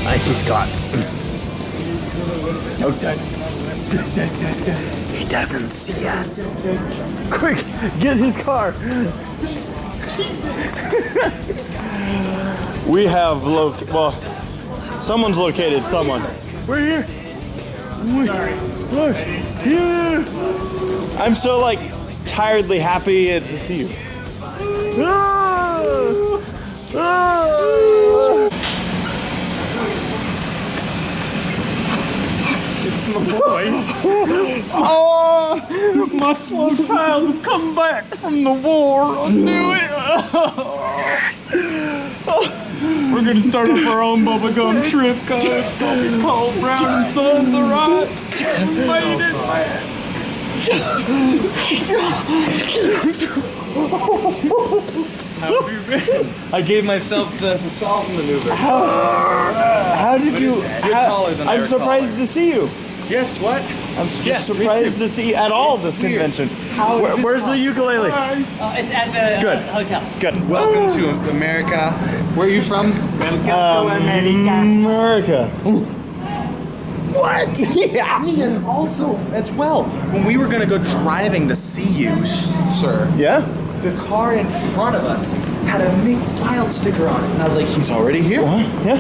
I see Scott. Okay. He doesn't see us. Quick, get his car. We have someone's located someone. We're here. Look, here. I'm so like tiredly happy to see you. It's my boy. Oh, My slow child has come back from the war. I knew it. We're gonna start up our own bubblegum trip, guys. It's gonna be called Brown and Sons, alright? We made it. How have you been? I gave myself the solve maneuver. how did you? You're taller than I I'm recall. surprised to see you. Yes, what? I'm surprised to see you at all this convention. Where's the ukulele? It's at the hotel. Good. Welcome to America. Where are you from? America. What? Yeah. Me as well. When we were gonna go driving to see you, sir, Yeah? the car in front of us had a Nick Wild sticker on it, and I was like, he's already here. What? Yeah.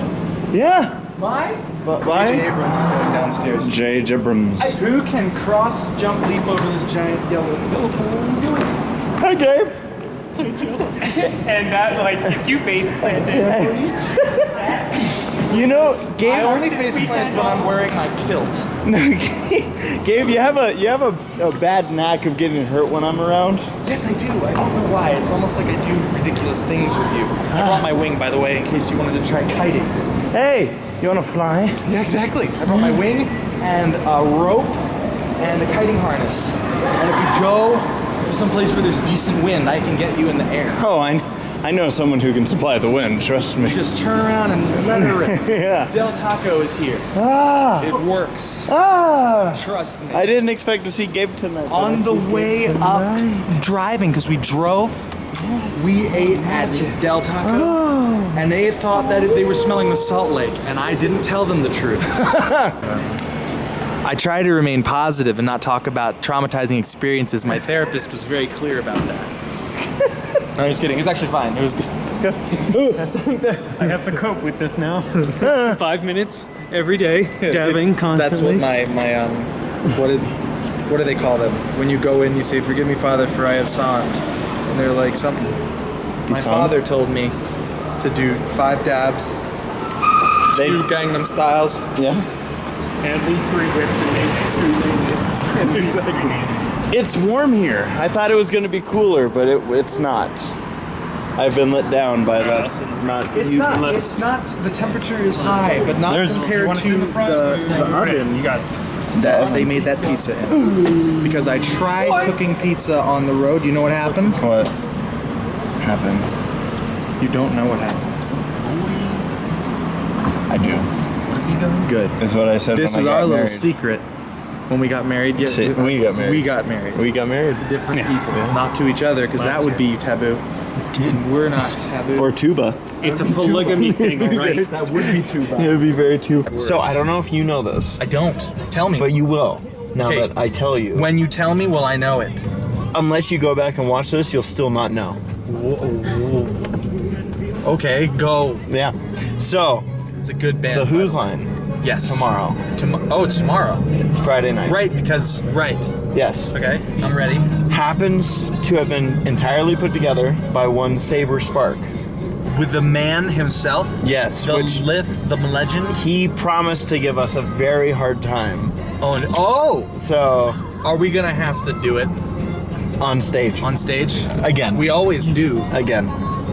Yeah. Why? But J.J. Abrams is going downstairs. J. Abrams. Who can cross, jump, leap over this giant yellow hill? Hi, Gabe. And that, like, if you face planted. You know, Gabe. I only face plant when I'm wearing my kilt. No, Gabe, you have a bad knack of getting hurt when I'm around. Yes, I do. I don't know why. It's almost like I do ridiculous things with you. I brought my wing, by the way, in case you wanted to try kiting. Hey, you want to fly? Yeah, exactly. I brought my wing and a rope and a kiting harness. And if we go to some place where there's decent wind, I can get you in the air. Oh, I know someone who can supply the wind. Trust me. Just turn around and let her rip. Yeah. Del Taco is here. Ah. It works. Ah. Trust me. I didn't expect to see Gabe tonight. On the way up driving, because we drove, we ate at Del Taco, and they thought that they were smelling the Salt Lake, and I didn't tell them the truth. I try to remain positive and not talk about traumatizing experiences. My therapist was very clear about that. No, I'm just kidding. It was actually fine. It was good. I have to cope with this now. 5 minutes every day, dabbing constantly. That's what my what do they call them? When you go in, you say, "Forgive me, Father, for I have sinned," and they're like something. My father told me to do 5 dabs, 2 Gangnam Styles. Yeah. At least 3 whips and mace soothing. It's at least It's warm here. I thought it was going to be cooler, but it's not. I've been let down by that. It's not. The temperature is high, but not compared to the oven. You got that they made that pizza in. Because I tried cooking pizza on the road. You know what happened? What happened? You don't know what happened. I do. Good. Is what I said. This when is I got our little married. secret. When we got married, We got married. We got married. We got married. To different people, not to each other, because that would be taboo. And we're not taboo. Or tuba. It's a polygamy thing, right? That would be tuba. It would be very tuba. So I don't know if you know this, I don't. Tell me. but you will. Now Okay. that I tell you. When you tell me, will I know it? Unless you go back and watch this, you'll still not know. Okay, go. Yeah. So It's a good band. the Who's line Yes. tomorrow. Oh, it's tomorrow. It's Friday night. Right, because Yes. Okay, I'm ready. Happens to have been entirely put together by one Saber Spark. With the man himself. Yes. The Which the legend. he promised to give us a very hard time. Oh, So are we gonna have to do it? On stage. On stage? Again. We always do. Again.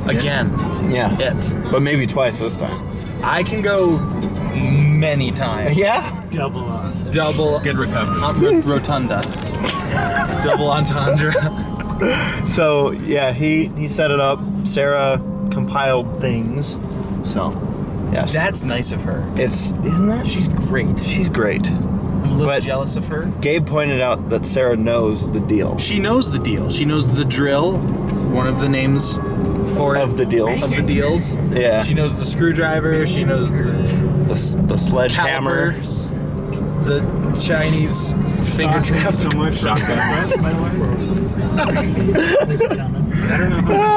Again. Yeah. It. But maybe twice this time. I can go many times. Yeah? Double. Good recovery. Rotunda. Double entendre. So, yeah, he set it up. Sarah compiled things. So, yes. That's nice of her. Isn't that? She's great. She's great. I'm a little But- jealous of her. Gabe pointed out that Sarah knows the deal. She knows the deal. She knows the drill. One of the names for it. Of the deals. Of the deals. Yeah. She knows the screwdriver. She knows The sledgehammer. calipers, the Chinese finger trap. So much shotgun.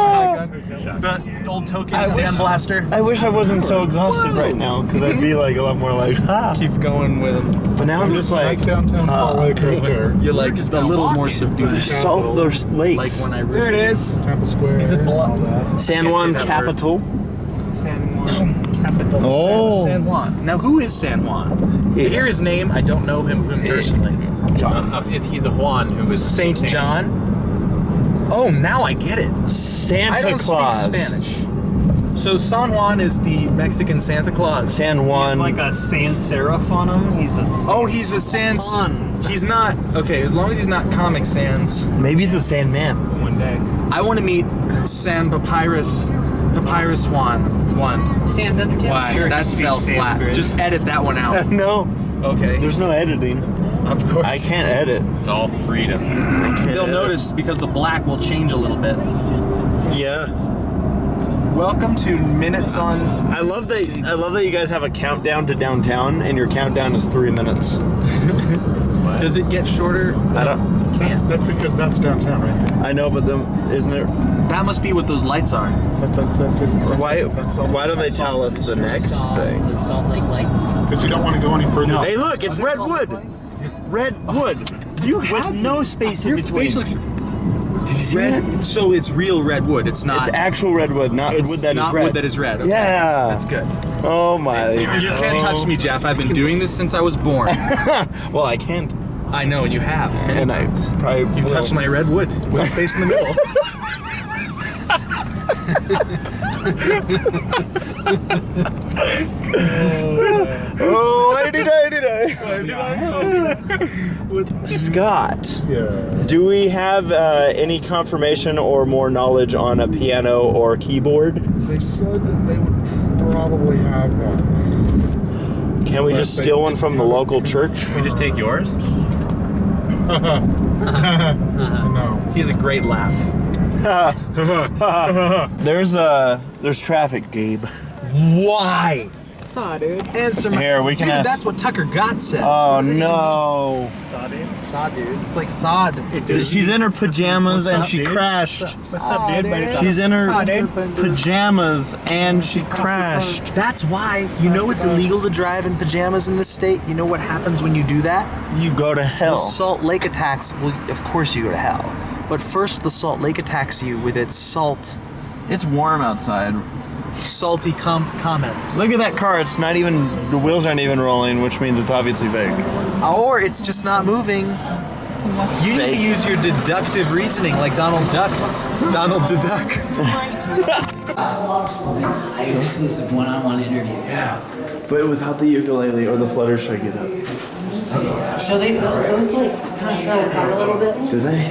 The old token sandblaster. I wish I wasn't so exhausted right now, because I'd be like a lot more like, Keep going with him. But now I'm just like, That's downtown Salt Lake right there. You're like just a little more subdued. there's Like lakes. when I There it is. Temple Square and all that. San Juan Can't say that Capital. San Juan Capital. Oh. San Juan. Now who is San Juan? I hear his name. I don't know him personally. He's a Juan who was Saint John. Oh, now I get it. Santa I don't Claus. speak Spanish. So San Juan is the Mexican Santa Claus. San Juan. He's like a sans serif on him. He's a Oh, he's a sans. Juan. He's not okay. As long as he's not Comic Sans. Maybe he's the Sandman. One day. I want to meet San Papyrus Juan. One. Stands under too. Why? Sure, he That fell speaks flat. Sanskrit. Just edit that one out. No, Okay. there's no editing. Of course. I can't edit. It's all freedom. They'll notice because the black will change a little bit. Yeah. Welcome to Minutes on. I love that you guys have a countdown to downtown, and your countdown is 3 minutes. Does it get shorter? I don't. That's because that's downtown right there. I know, but isn't it? That must be what those lights are. Why do they tell us the next thing? The Salt Lake lights. Because you don't want to go any further. Hey, look, it's redwood. Redwood. You with no space in between. Did you see that? So it's real redwood. It's not. It's actual redwood, not it's wood that is not red. wood that is red. Okay. Yeah. That's good. Oh my. You can't touch me, Jeff. I've been doing this since I was born. Well, I can't. I know, and you have. And I probably. You touched my redwood with space in the middle. Oh, 89. Scott, Yeah. do we have any confirmation or more knowledge on a piano or keyboard? They said that they would probably have one. Can we just steal one from the local church? Can we just take yours? No. He has a great laugh. There's traffic, Gabe. Why? Saw, dude. Answer my. Here, we can dude, ask- that's what Tucker Gott says. Oh What does it no. Saw, dude. Saw, dude. It's like sod. She's in her pajamas and up, she dude? crashed. What's up, dude? She's in her Saw, dude. pajamas and she crashed. That's why. You know it's illegal to drive in pajamas in this state? You know what happens when you do that? You go to The hell. Salt Lake attacks. Well, of course you go to hell. But first, the Salt Lake attacks you with its It's warm outside. salty comments. Look at that car. It's not even, the wheels aren't even rolling, which means it's obviously fake. Or it's just not moving. You need to use your deductive reasoning like Donald Duck. Donald the Duck. High exclusive one-on-one interview. But without the ukulele or the Fluttershy get up. So those like kind of fell apart a little bit. Do they?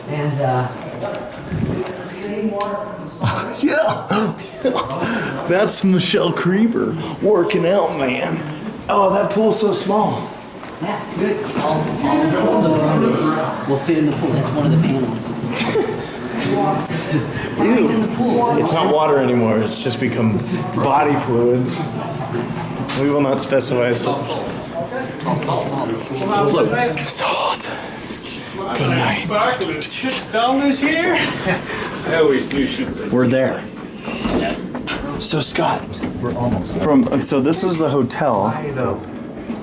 And Yeah. That's Michelle Creeper working out, man. Oh, that pool's so small. yeah, it's good. All the photos will fit in the pool. That's one of the panels. It's just it's in the pool. It's not water anymore. It's just become body fluids. We will not specify salt. Salt. Salt. Good night. $6 here? I always knew she was We're there. So Scott, we're almost there. So this is the hotel.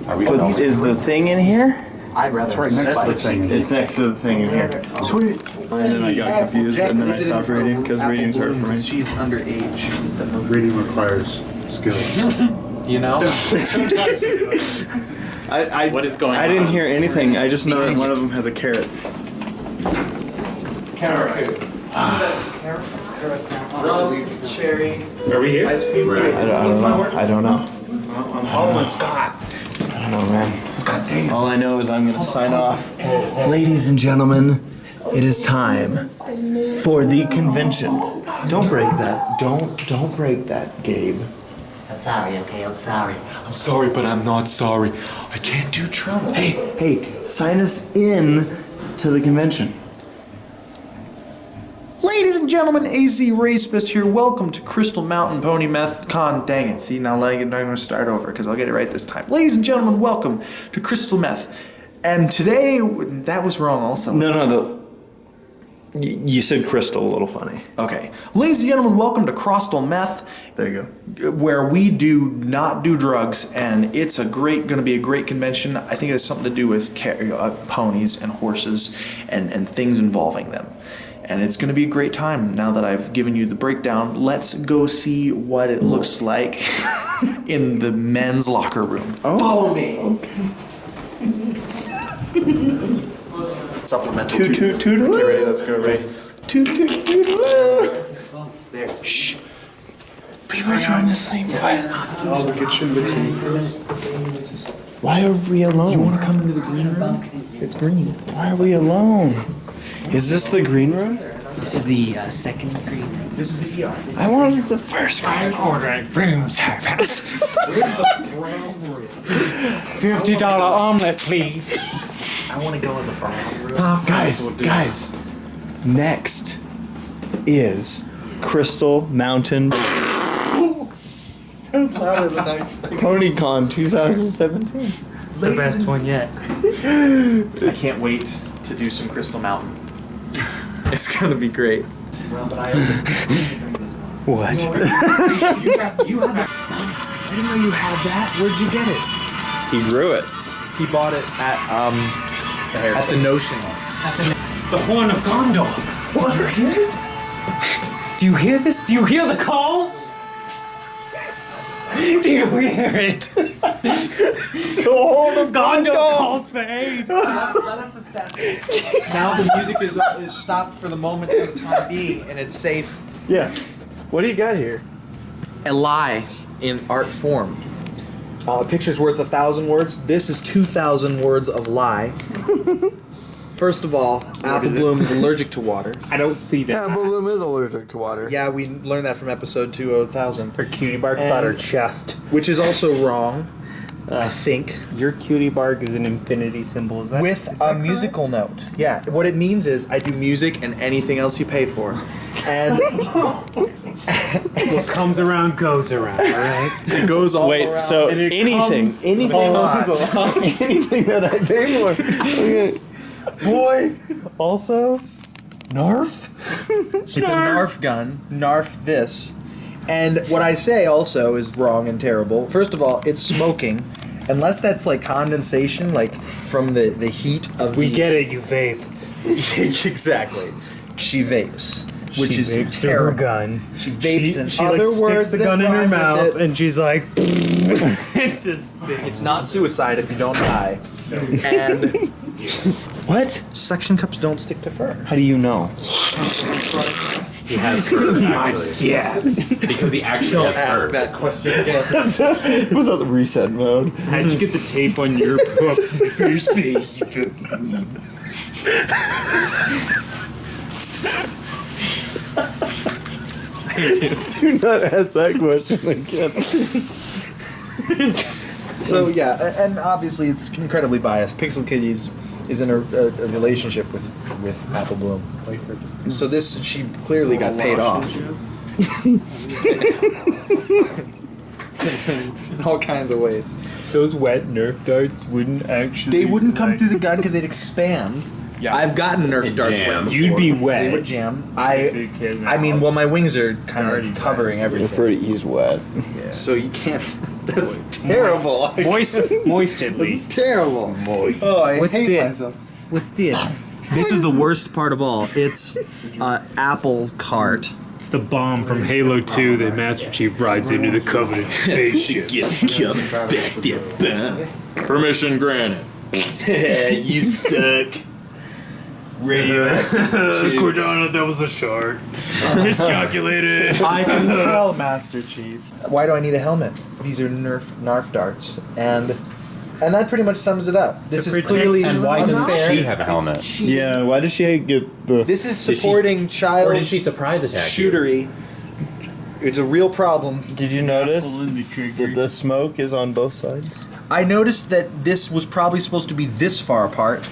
But is the thing in here? That's right next to the thing. It's next to the thing in here. Sweet. And then I got confused, and then I stopped reading because reading's hard for me. She's underage. Reading requires skill. You know? What is going on? I didn't hear anything. I just know that one of them has a carrot. Cherry. Are we here? Ice cream. I don't know. I'm following Scott. I don't know, man. All I know is I'm gonna sign off. Ladies and gentlemen, it is time for the convention. Don't break that. Don't break that, Gabe. I'm sorry, okay? I'm sorry. I'm sorry, but I'm not sorry. I can't do Trump. Hey, sign us in to the convention. Ladies and gentlemen, ACRacebest here. Welcome to Crystal Mountain Pony Meth Con. Dang it. See, now I'm going to start over because I'll get it right this time. Ladies and gentlemen, welcome to Crystal Meth. And today, that was wrong also. No. You said crystal, a little funny. Okay. Ladies and gentlemen, welcome to Crystal Meth. There you go. Where we do not do drugs, and it's going to be a great convention. I think it has something to do with ponies and horses and things involving them. And it's going to be a great time. Now that I've given you the breakdown, let's go see what it looks like in the men's locker room. Oh, follow me. Okay. Supplemental Toot. Get ready, let's go, Ray. Toot. It's there. Shh. People are trying to sleep. Guys, I'll get you in the green room. why are we alone? You want to come into the green room? It's green. Why are we alone? Is this the green room? This is the second green room. This is the ER. I wanted the first green room. Ordering room service. Where's the brown room? $50 omelet, please. I want to go in the brown room. Guys. Next is Crystal Mountain Ponycon 2017. It's the best one yet. I can't wait to do some Crystal Mountain. It's gonna be great. What? You have I didn't know you had that. Where'd you get it? He grew it. He bought it at the Notion. It's the Horn of Gondor. What? Do you hear this? Do you hear the call? Do you hear it? The Horn of Gondor calls for aid. Let us assess it. Now the music is stopped for the moment for the time being, and it's safe. Yeah. What do you got here? A lie in art form. A picture's worth 1,000 words. This is 2,000 words of lie. First of all, Apple Bloom is allergic to water. I don't see that. Apple Bloom is allergic to water. Yeah, we learned that from episode 2000. Her cutie bark's on her chest. Which is also wrong, I think. Your cutie bark is an infinity symbol. Is that With a musical note. Yeah, what it means is I do music and anything else you pay for. And what comes around goes around, alright? it goes all Wait, around. so And it anything comes anything that I pay for. Okay. Boy, also, Narf? It's a Narf gun. Narf this. And what I say also is wrong and terrible. First of all, it's smoking. Unless that's like condensation, like from the heat of We get it, you vape. Exactly. She vapes. Which She is vapes through her terrible. gun. She vapes in she other like, words sticks the that gun in her rhyme with mouth, it. and she's like, it's just big. It's not suicide if you don't die. And What? suction cups don't stick to fur. How do you know? He has fur, actually. Yeah. Because he actually has fur. that question again. It was on the reset mode. How'd you get the tape on your first piece? Do not ask that question again. So yeah, and obviously it's incredibly biased. Pixel Kitties is in a relationship with Apple Bloom. So this, she clearly got paid off. In all kinds of ways. Those wet Nerf darts wouldn't actually. They wouldn't come through the gun because they'd expand. Yeah. I've gotten Nerf It'd darts jam. wet before. You'd be wet. They would jam. I mean, well, my wings are kind of covering everything. He's wet. So you can't. That's terrible. Moist at That's least. terrible. Moist. Oh, I What's hate this? myself. What's this? This is the worst part of all. It's an Apple cart. It's the bomb from Halo 2 that Master Chief rides into the Covenant spaceship. Permission granted. You suck. Cordona, that was a shark. Miscalculated. I can tell, Master Chief. Why do I need a helmet? These are Narf darts, and that pretty much sums it up. This is clearly And why doesn't unfair. she have a helmet? Yeah, why does she get the... This is supporting child Or did she surprise attack you? shootery. It's a real problem. Did you notice Pulling the trigger. that the smoke is on both sides? I noticed that this was probably supposed to be this far apart.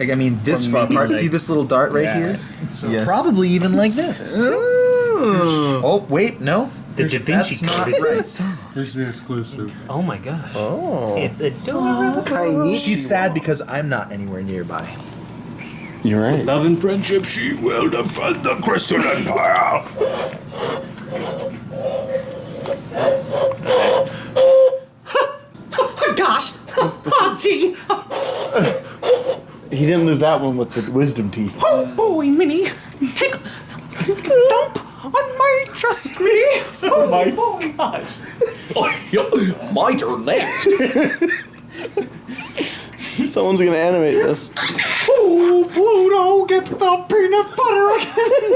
Like, I mean, this far apart. See this little dart right here? Yeah. Probably even like this. Oh, wait, no. The Da Vinci That's not Code is right. Here's the exclusive. Oh my gosh. Oh. It's adorable. She's sad because I'm not anywhere nearby. You're right. Love and friendship, she will defend the Crystal Empire. Success. Gosh! Oh, gee! He didn't lose that one with the wisdom teeth. Oh, boy, Minnie! Take a dump on my trust me! Oh, my gosh! Oh, my turn next! Someone's gonna animate this. Oh, Pluto, get the peanut butter again!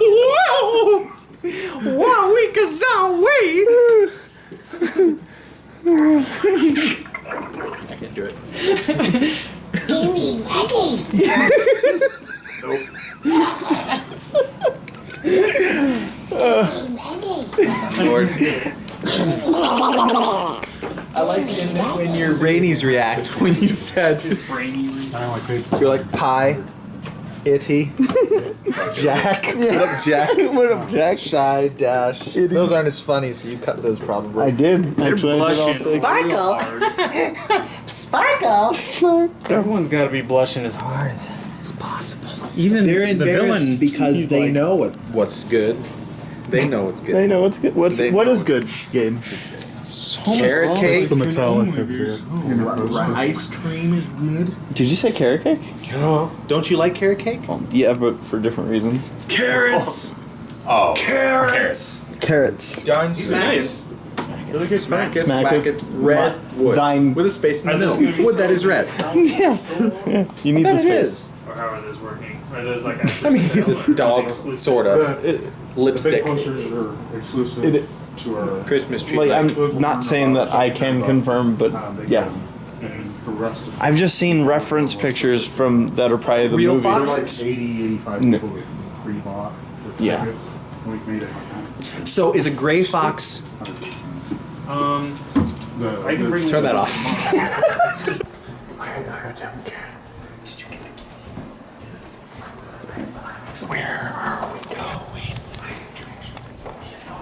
Whoa! Wowie kazowie! I can't do it. Gimme ready. Lord. I like when your Rainies react when you said you're like pie, itty, Jack. What up, Jack? What up, Jack? Shy, dash. Those aren't as funny, so you cut those probably. I did. Actually, I did all six. Sparkle. Everyone's got to be blushing as hard as possible. Even They're the villain. embarrassed because they know what's good. They know what's good. They know what's good. What is good, Gabe? Carrot cake. It's the metallic of here. Ice cream is good. Did you say carrot cake? Yeah. Don't you like carrot cake? Yeah, but for different reasons. Carrots. Oh. Carrots. Carrots. Darn Nice. Smack it. Smack Whack it. it. Red wood. Thine. With a space in the middle. this is gonna be Wood that is red. Yeah. You need the That it space. is. Or how are those working? Are those like I mean, he's a dog, sorta. The Lipstick. big posters are exclusive to our Christmas tree. Like, light. I'm not saying that I can confirm, but yeah. and the rest of I've just seen reference pictures from that are probably the Real movie. fox? like 80, 85 No. people that pre-bought for Yeah. tickets. We've made it like So is a gray fox? that. I can bring Turn that off.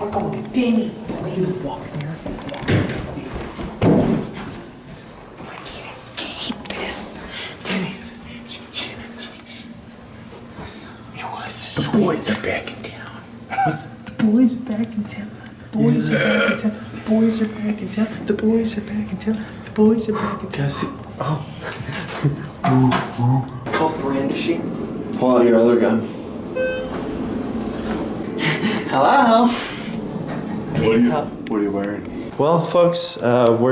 We're going to Danny's. The boys are back in town. The boys are back in town. The boys are back in town. The boys are back in town. The boys are back in town. The boys are back in town. It's called brandishing. Pull out your other gun. Hello. What are you wearing? Well, folks, we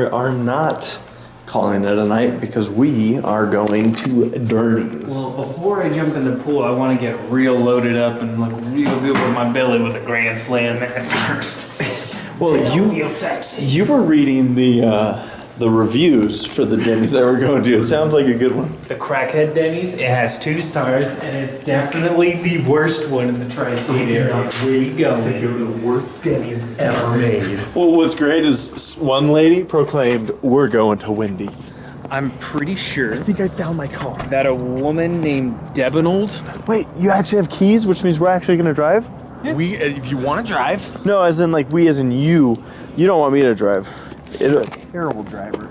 are not calling it a night because we are going to Dirties. Well, before I jump in the pool, I want to get real loaded up and look real good with my belly with a grand slam at first. Well, Feel sexy. you were reading the reviews for the Denny's that we're going to. It sounds like a good one. The Crackhead Denny's, it has 2 stars, and it's definitely the worst one in the tri-state area. Where you go? The worst Denny's ever made. Well, what's great is one lady proclaimed, "We're going to Wendy's." I'm pretty sure I think I found my car. that a woman named Debanold. Wait, you actually have keys, which means we're actually going to drive? We, if you want to drive. No, as in like we, as in you. You don't want me to drive. Terrible driver.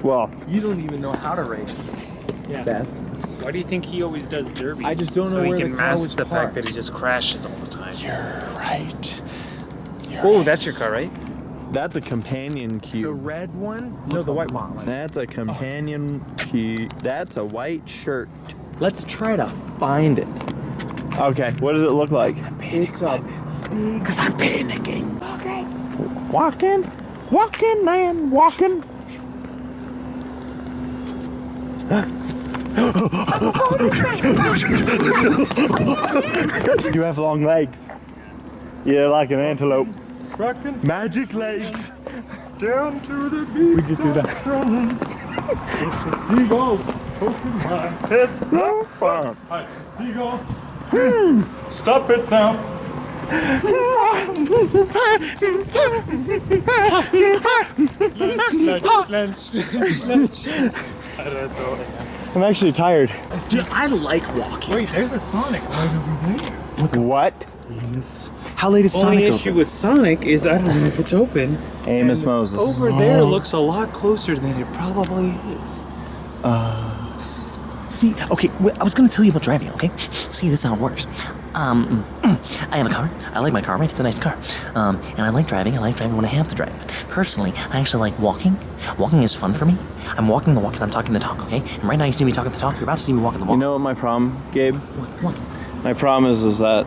Well, You don't even know how to race. Yeah. Best. Why do you think he always does derbies? I just don't know so he where can the car mask was the fact parked. that he just crashes all the time. you're right. Oh, that's your car, right? That's a companion The cue. red one? No, the white one. That's a companion key. That's a white shirt. Let's try to find it. Okay, what does it look like? It's a Because I'm panicking. Okay. Walking, man, walking. You have long legs. Yeah, like an antelope. Rockin' Magic legs. down to the beat. We just do that. It's the seagulls poking my head. No fun. Hi, seagulls. Stop it now. I'm actually tired. Dude, I like walking. Wait, there's a Sonic right over there. What? How late is Only Sonic issue with Sonic is I don't know if it's open. Amos And Moses. Over there looks a lot closer than it probably is. See, okay, I was gonna tell you about driving, okay? See, this is how it works. I have a car. I like my car, right? It's a nice car. And I like driving. I like driving when I have to drive. Personally, I actually like walking. Walking is fun for me. I'm walking the walk and I'm talking the talk, okay? And right now you see me talking the talk. You're about to see me walking the walk. You know what my problem, Gabe? What? My problem is that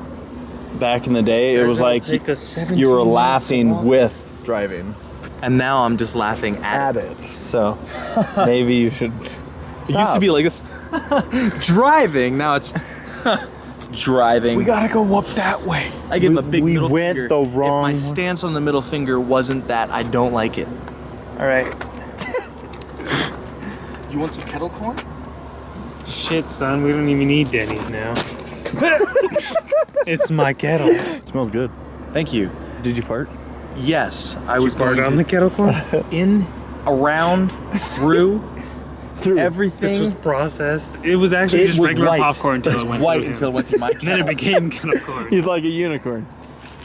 back in the day, it was like Take us 17 you were minutes to laughing walk. with driving And now I'm just laughing at it. it. So maybe you should It used to be like this. Driving. Now it's driving. We gotta go up that way. I give him a big we middle went finger. the wrong If my stance on the middle finger wasn't that, I don't like it. All right. You want some kettle corn? Shit, son, we don't even need Denny's now. It's my kettle. It smells good. Thank you. Did you fart? Yes, I was Fart going on to the kettle corn? in, around, through This everything. was processed. It was actually It just was regular white. popcorn until It it was went white through until it him. went through my Then it kettle. became kettle corn. He's like a unicorn.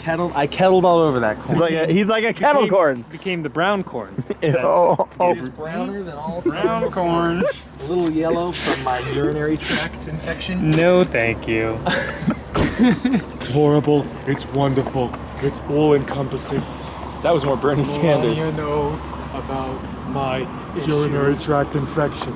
I kettled all over that corn. He's like a kettle corn. Became the brown corn. Oh, It is browner than all Brown corn. A little yellow from my urinary tract infection. No, thank you. It's horrible. It's wonderful. It's all encompassing. that was more Bernie Sanders. Melania knows about my urinary tract infection.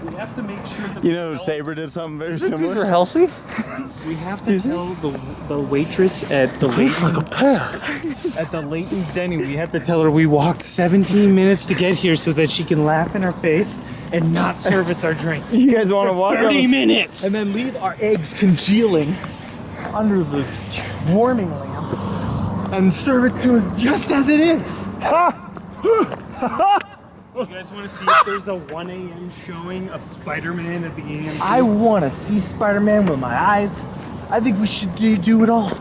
We have to make sure that You know, Saber did something very similar. healthy? we have to tell the waitress at the Layton's Denny. We have to tell her we walked 17 minutes to get here so that she can laugh in our face and not service our drinks. You guys want to walk? 30 minutes. And then leave our eggs congealing under the warming lamp and serve it to us just as it is. You guys want to see if there's a 1 a.m. showing of Spider-Man at the AMC? I want to see Spider-Man with my eyes. I think we should do it all.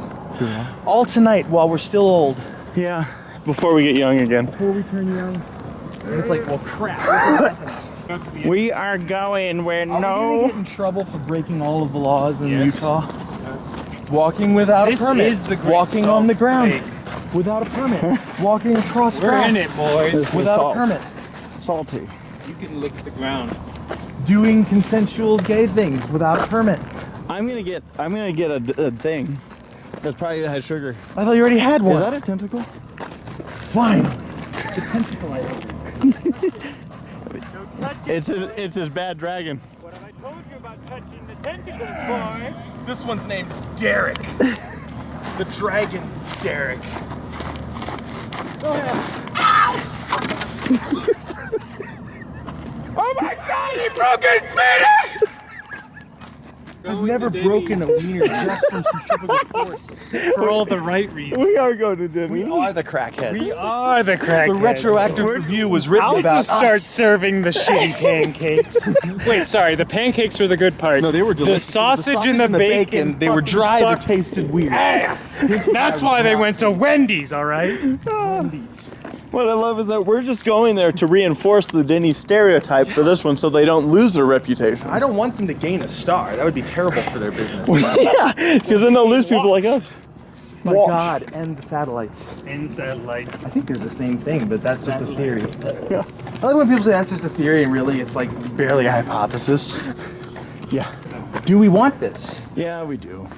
All tonight while we're still old. Yeah. Before we get young again. Before we turn young. And it's like, well, crap. We are going where Are we gonna get in trouble for breaking all of the laws in Utah? Walking without This a permit. is the great Walking salt on the ground lake. without a permit. Walking across We're grass in it, boys. This is without salt. a permit. Salty. You can lick the ground. Doing consensual gay things without a permit. I'm gonna get a thing. That's probably has sugar. I thought you already had one. Is that a tentacle? Fine. The tentacle item. It's his bad dragon. What have I told you about touching the tentacles, boy? This one's named Derek. The dragon Derek. Go ahead. Oh my God! He broke his penis! I've never broken a wiener just from centrifugal force. For all the right reasons. We are going to Denny's. We are the crackheads. We are the crackheads. The retroactive review was written I'll about just start us. serving the shitty pancakes. Wait, sorry, the pancakes were the good part. No, they were delicious. The sausage and the bacon. They were dry. They sucked tasted weird. ass. That's why they went to Wendy's, all right? What I love is that we're just going there to reinforce the Denny's stereotype for this one so they don't lose their reputation. I don't want them to gain a star. That would be terrible for their business. Yeah, because then they'll lose people like us. My Watch. God, and the satellites. In satellites. I think they're the same thing, but that's just a theory. I like when people say that's just a theory, and really it's like barely a hypothesis. Yeah. Do we want this? Yeah, we do.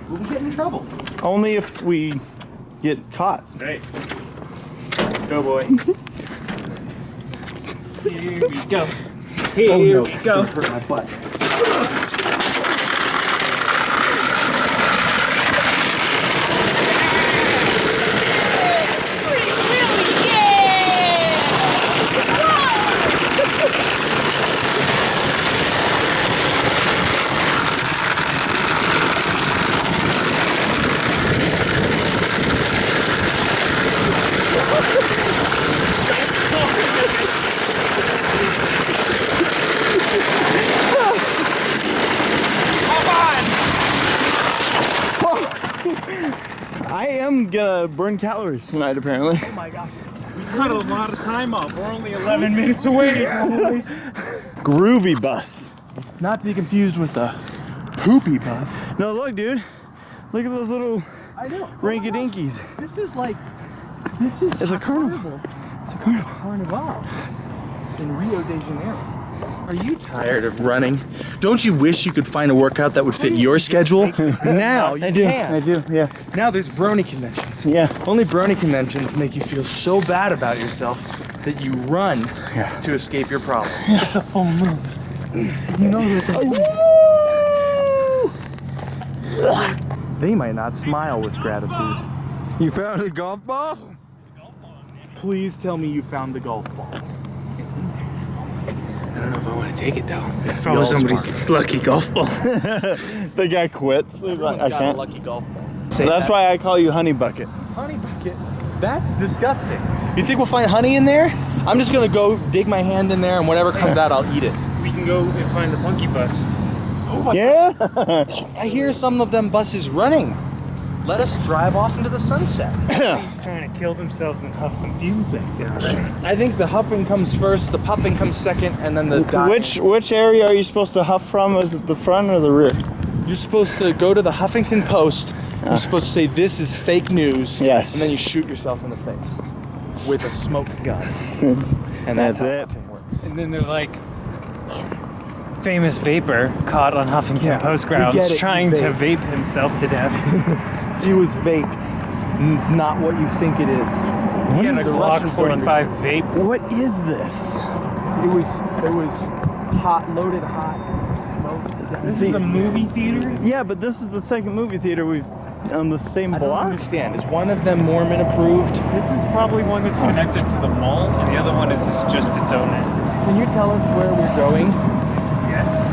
Will we get in trouble? Only if we get caught. Right. Go, boy. Here we go. Here we go. Hurt my butt. I am gonna burn calories tonight, apparently. Oh my gosh. We cut a lot of time off. We're only 11 minutes away, boys. Groovy bus. Not to be confused with the poopy bus. No, look, dude. Look at those little I know. rinky-dinkies. This is It's a carnival. It's a carnival. Carnival in Rio de Janeiro. Are you tired of running? Don't you wish you could find a workout that would fit your schedule? Now you can. I do, yeah. Now there's brony conventions. Yeah. Only brony conventions make you feel so bad about yourself that you run to escape your problems. It's a full moon. You know they might not smile with gratitude. You found a golf ball? Please tell me you found the golf ball. It's in there. I don't know if I want to take it though. It's probably somebody's lucky golf ball. The guy quits. Like, I Got a can't. lucky golf ball. That's why I call you Honey Bucket. Honey bucket. That's disgusting. You think we'll find honey in there? I'm just gonna go dig my hand in there and whatever comes out, I'll eat it. We can go and find the funky bus. Yeah? I hear some of them buses running. Let us drive off into the sunset. He's trying to kill themselves and huff some fumes back there. I think the huffing comes first, the puffing comes second, and then the dying. Which area are you supposed to huff from? Is it the front or the rear? You're supposed to go to the Huffington Post. You're supposed to say, "This is fake news." Yes. And then you shoot yourself in the face with a smoke gun. And That's how it. huffing works. And then they're like, famous vapor caught on Huffington Yeah, Post we grounds get it, trying you to vape. vape himself to death. He was vaped. And it's not what you think it is. He had a The Glock Russians don't 45 vape. What is this? It was hot, loaded hot. Smoke. This is a movie theater? Yeah, but this is the second movie theater we've on the same I don't block. understand. Is one of them Mormon approved? This is probably one that's connected to the mall, and the other one is just its own end. Can you tell us where we're going? Yes,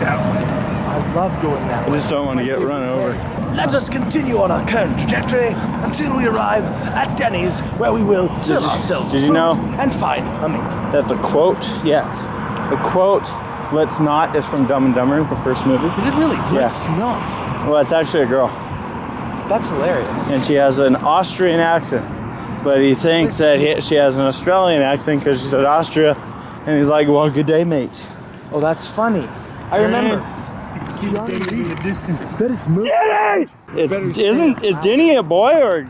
that one. I love going that I way. just don't want to get run over. Let us continue on our current trajectory until we arrive at Denny's, where we will serve ourselves did you food know and find a mate. That the quote, yes, the quote, "Let's not" is from Dumb and Dumber, the first movie. Is it really? Yeah. Let's not. Well, it's actually a girl, That's hilarious. and she has an Austrian accent, but he thinks that she has an Australian accent because she said Austria, and he's like, "Well, good day, mate." Oh, that's funny. I remember. That is not. Is Denny a boy or?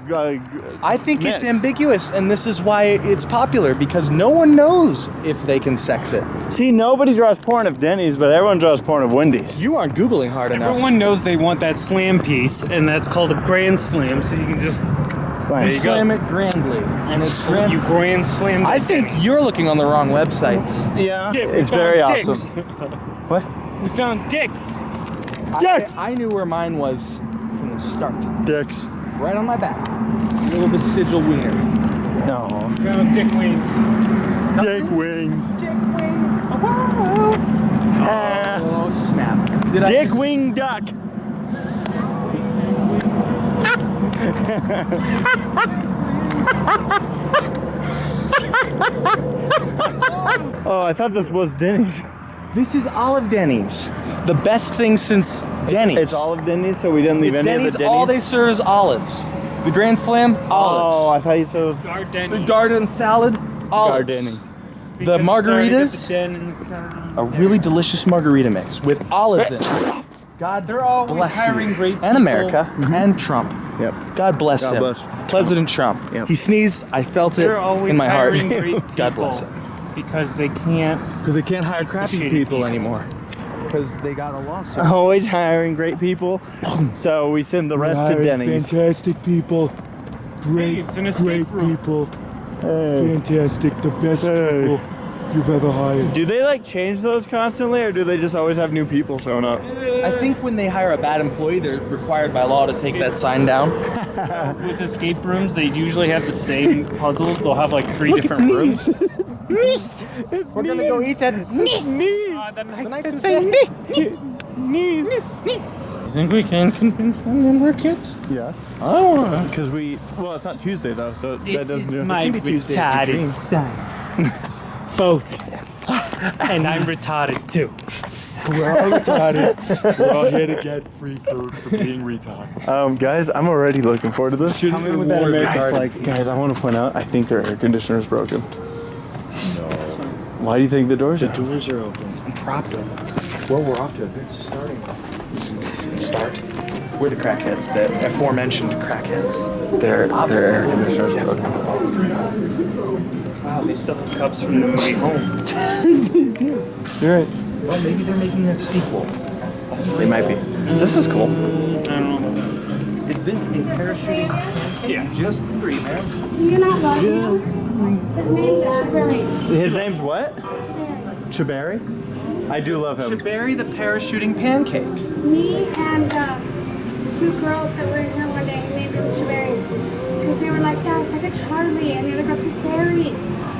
I think it's Mix. ambiguous, and this is why it's popular, because no one knows if they can sex it. See, nobody draws porn of Denny's, but everyone draws porn of Wendy's. You aren't Googling hard enough. Everyone knows they want that slam piece, and that's called a grand slam, so you can just Slam. you go. Slam it grandly, and it's grand. you grand slam. I think you're looking on the wrong websites. Yeah, Yeah, we it's found very dicks. awesome. What? We found dicks. I knew where mine was from the start. Dicks. Right on my back. Little vestigial wiener. No. Found dick wings. Dick wings. Oh, snap. Did I Dick wing duck. Oh, I thought this was Denny's. This is Olive Denny's. The best thing since Denny's. It's Olive Denny's, so we didn't leave It's any Denny's, of the Denny's. all they serve is olives. The Grand Slam, Oh, olives. I thought you said it was Garden. The garden salad, olives. Denny's. The margaritas, a really delicious margarita mix with olives in it. God They're always bless hiring you. great And people. America and Trump. Yep. God bless God him. bless. President Trump. Yep. He sneezed. I felt it They're always in my heart. hiring great people God bless him. because they can't. Because they can't hire crappy Shitty people people. anymore. Because they got a lawsuit. Always hiring great people, so we send the rest to Hiring Denny's. Fantastic people. Great, It's an escape great room. people. Fantastic. The best people you've ever hired. Do they like change those constantly, or do they just always have new people showing up? I think when they hire a bad employee, they're required by law to take that sign down. With escape rooms, they usually have the same puzzles. They'll have like three Look, different it's rooms. Nice. We're gonna go eat at Nice. The Nice night to say say. Nice. You think we can convince them when we're kids? Yeah. I don't wanna. Because well, it's not Tuesday though, so This that is doesn't. my can be Tuesday if you retarded son. Both. And I'm retarded too. We're all retarded. We're all here to get free food for being retarded. Guys, I'm already looking forward to this. Come in with that American Guys, I want to point out, I think their air conditioner is broken. No. Why do you think the doors are open? Doors are open. I'm propped open. Well, we're off to a good starting start. We're the crackheads, the aforementioned crackheads. Their air conditioner is broken. Wow, they still have cups from the movie Home. You're right. Well, maybe they're making a sequel. They might be. This is cool. I don't know. Is this a parachuting? Yeah. Just 3, man. Do you not love him? His name's Shabari. His name's what? Chabari? I do love him. Shabari the parachuting pancake. Me and 2 girls that were in here one day named him Shabari. Because they were like, yeah, it's like a Charlie. And the other girl says Barry.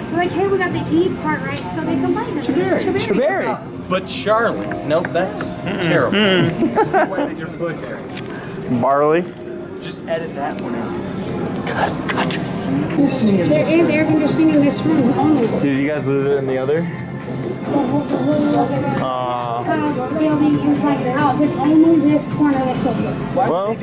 They're like, hey, we got the E part right, so they combined it. Shabari. But Charlie. Nope, that's terrible. That's the way they just put there. Barley. Just edit that one out. There is air conditioning in this room only. Did you guys lose it in the other? We'll be inside and out. It's only this corner that fills it. Well,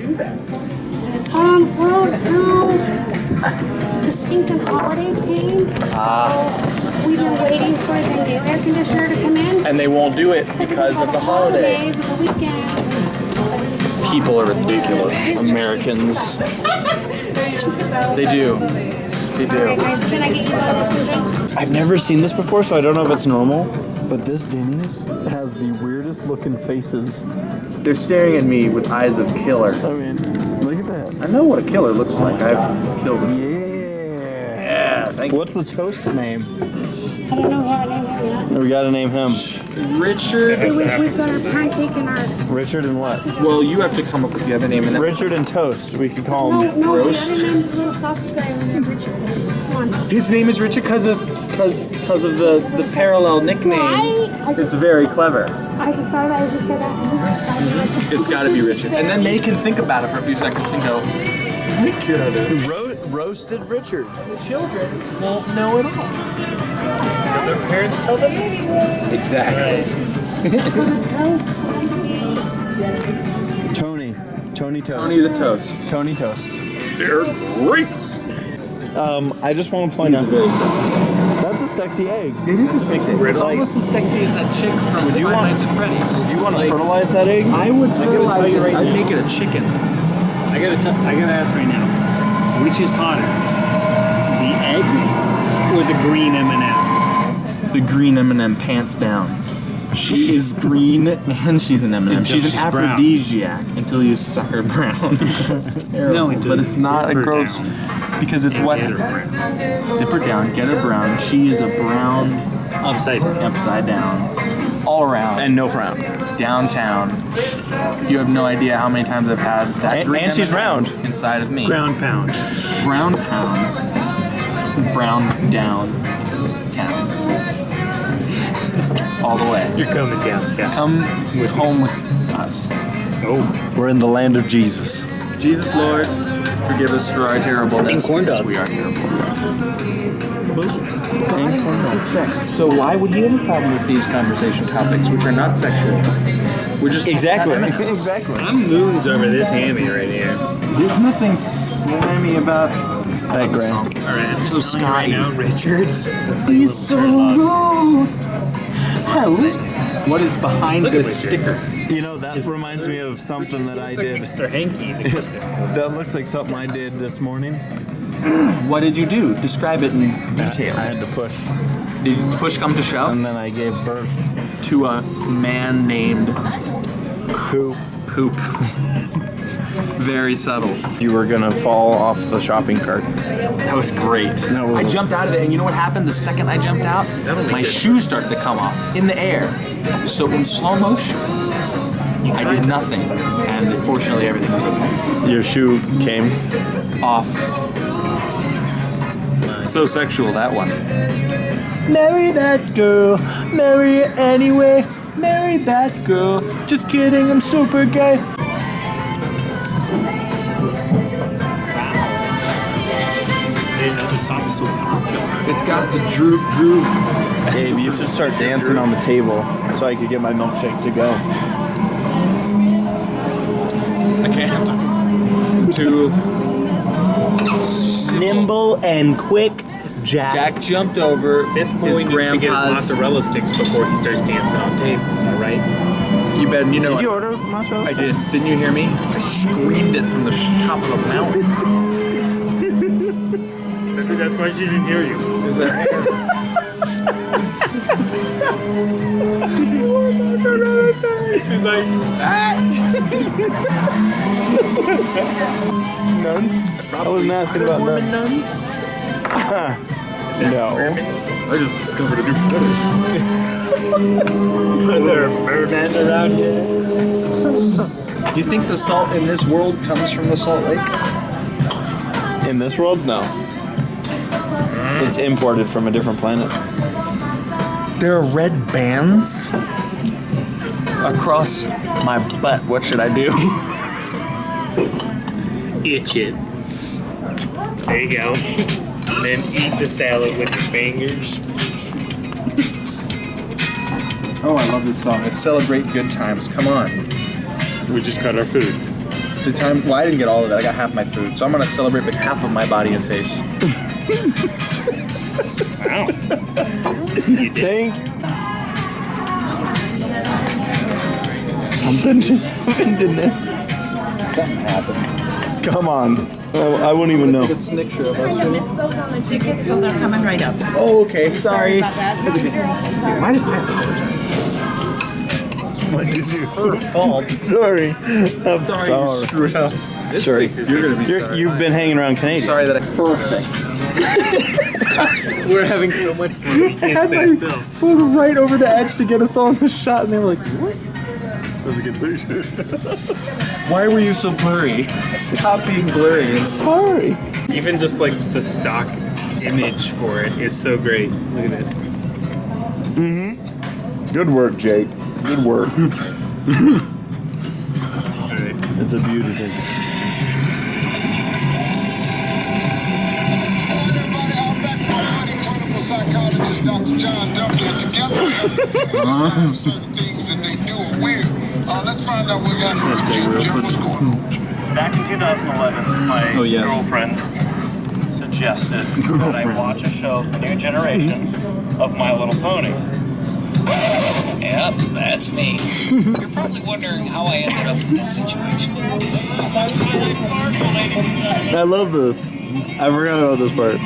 The stinking holiday came, so we've been waiting for the new air conditioner to come in. And they won't do it because of the holiday. Holidays and the weekends. People are ridiculous. Americans. They do. They Alright do. guys, can I get you some drinks? I've never seen this before, so I don't know if it's normal. But this Denny's has the weirdest looking faces. They're staring at me with eyes of killer. I mean, look at that. I know what a killer looks like. I've killed him. Yeah. Thank you. What's the toast name? I don't know how to name him yet. We gotta name him. Richard. So we've got our pancake and our Richard and what? Well, you have to come up with the other name. And Richard and Toast. We could call him. no, roast. the other name, the little sausage guy was named Richard. Come on. His name is Richard because of the parallel nickname. Right? It's very clever. I just thought of that as you said that. It's got to be Richard. And then they can think about it for a few seconds and go, Roasted Richard. children won't know it all. Until their parents tell them. Exactly. So the toast had to be Tony Toast. Tony the Toast. Tony Toast. They're great. I just want to point out. That's a sexy egg. It is a sexy. It's Like- almost as sexy as that chick from Five Nights at Freddy's. Do you want to fertilize that egg? I would tell fertilize you it. right I'd now. make it a chicken. I gotta ask right now, which is hotter, the egg or the green M&M? The green M&M pants down. She is green and she's an M&M. Until She's an she's brown. aphrodisiac until you suck her brown. That's terrible. No, until but you it's not zip a her gross down. because it's what Get her brown. zip her down, get her brown. She is a brown Upside down. upside down, all around And no frown. downtown. You have no idea how many times I've had that And- green and she's M&M round. inside of me. Ground pound. Brown pound, brown down town, all the way. You're coming downtown. Come home with us. Oh, We're in the land of Jesus. Jesus Lord, forgive us for our terribleness. And corn because dogs. We are terrible. God sex. So why would he have a problem with these conversation topics, which are not sexual? We're just Exactly. exactly. I'm moons over this hammy right here. There's nothing slimy about That gray. All right, it's so so right Scotty. now, Richard. He's so rude. How? What is behind Look at this Richard. sticker? You know, that reminds me of something that I It's like did. Mr. Hanky, the Christmas boy. That looks like something I did this morning. What did you do? Describe it in detail. I had to push. Did push come to shove And then I gave birth. to a man named Poop. Poop? Very subtle. You were gonna fall off the shopping cart. That was great. That was- I jumped out of it, and you know what happened? The secend I jumped out, my shoes started to come off in the air. So in slow motion, I did nothing, and fortunately everything was okay. Your shoe came. Off. So sexual, that one. Marry that girl. Marry her anyway. Marry that girl. Just kidding, I'm super gay. didn't know the song was so popular. It's got the droop. Gabe, you should start dancing on the table so I could get my milkshake to go. I can't. Too. Nimble and quick, Jack. Jack jumped over This boy his needs to get his grandpa's. mozzarella sticks before he starts dancing on tape. All right. You bet. You know. Did you what? order mozzarella? I did. Didn't you hear me? I screamed it from the top of the mountain. Maybe that's why she didn't hear you. There's a hair. She's like, Nuns? I wasn't asking about Mormon nuns. nuns. No. I just discovered a new fetish. are there mermen around here? You think the salt in this world comes from the Salt Lake? In this world, no. It's imported from a different planet. There are red bands across my butt. What should I do? Itch it. There you go. Then eat the salad with your fingers. Oh, I love this song. It's Celebrate Good Times. Come on. We just cut our food. The time. Well, I didn't get all of it. I got half my food. So I'm gonna celebrate with half of my body and face. Wow. You did. Thank. Something just happened in there. Something happened. Come on. I wouldn't even know. Take a snicker of us. You missed those on the ticket, so they're coming right up. Oh, okay. Sorry. About that. That's okay. Why did I apologize? It's her fault. Sorry. I'm Sorry, you screwed up. Sorry. You're gonna be sorry. You've been hanging around Canadian. Sorry that I. Perfect. We're having so much fun. We can't stay still. Flew right over the edge to get us all in the shot, and they were like, "What? That was a good picture. Why were you so blurry? Stop being blurry." Sorry. Even just like the stock image for it is so great. Look at this. Good work, Jake. Good work. It's a beauty thing. Psychologist Dr. John Duffy together. Certain things that they do are weird. Let's find out what's happening with Jeff. Jeff, what's going on? Back in 2011, my girlfriend suggested that I watch a show, The New Generation of My Little Pony. Yep, that's me. You're probably wondering how I ended up in this situation. I love this. I forgot about this part.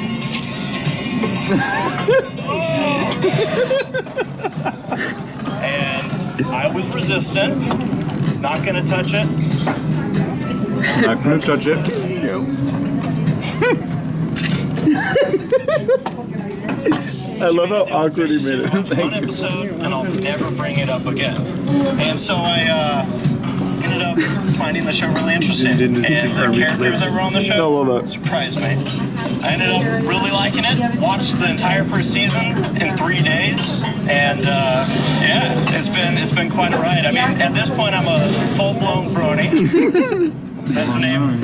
And I was resistant, not gonna touch it. Not gonna touch it. I love how awkward he made it. One episode, and I'll never bring it up again. And so I ended up finding the show really interesting. And the characters that were on the show surprised me. I ended up really liking it. Watched the entire first season in 3 days, and yeah, it's been quite a ride. I mean, at this point, I'm a full-blown brony. That's the name.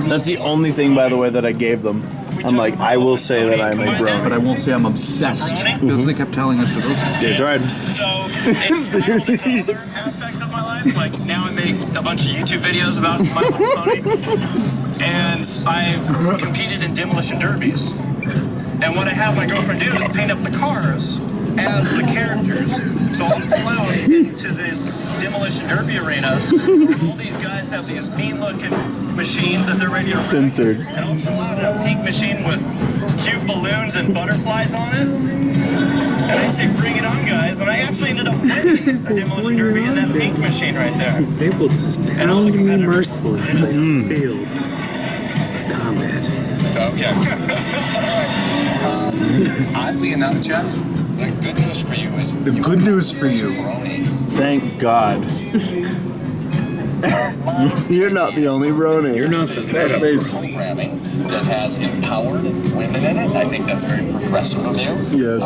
That's the only thing, by the way, that I gave them. I'm like, I will say that I'm a bro, but I won't say I'm obsessed. Because they kept telling us to go. Yeah, tried. So it's spiraled into other aspects of my life. Like now I make a bunch of YouTube videos about My Little Pony, and I've competed in demolition derbies. And what I have my girlfriend do is paint up the cars as the characters. So I'll pull out into this demolition derby arena. All these guys have these mean-looking machines that they're ready to Censored. And I'll pull out a pink machine with cute balloons and butterflies on it. And I say, bring it on, guys. And I actually ended up winning a demolition derby in that pink machine right there. They will just pound me mercilessly in the field of combat. Okay. Oddly enough, Jeff, the good news for you is The good news for you. Thank God. You're not the only brony. You're not the programming that has empowered women in it. I think that's very progressive of you. Yes.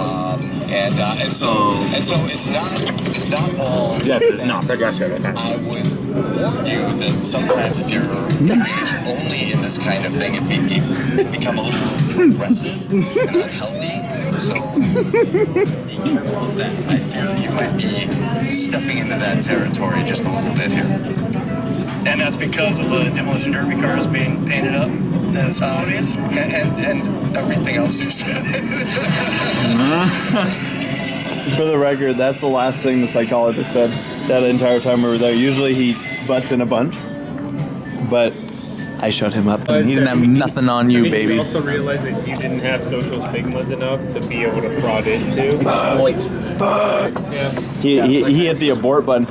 And so it's not all. Jeff is not progressive. I would warn you that sometimes if you're engaged only in this kind of thing, it can become a little aggressive and unhealthy. So be careful of that. I fear that you might be stepping into that territory just a little bit here. And that's because of the demolition derby cars being painted up as ponies? And everything else you said. For the record, that's the last thing the psychologist said that entire time we were there. Usually he butts in a bunch, but I shut him up and he didn't have nothing on you, baby. You also realized that you didn't have social stigmas enough to be able to prod into. He hit the abort button.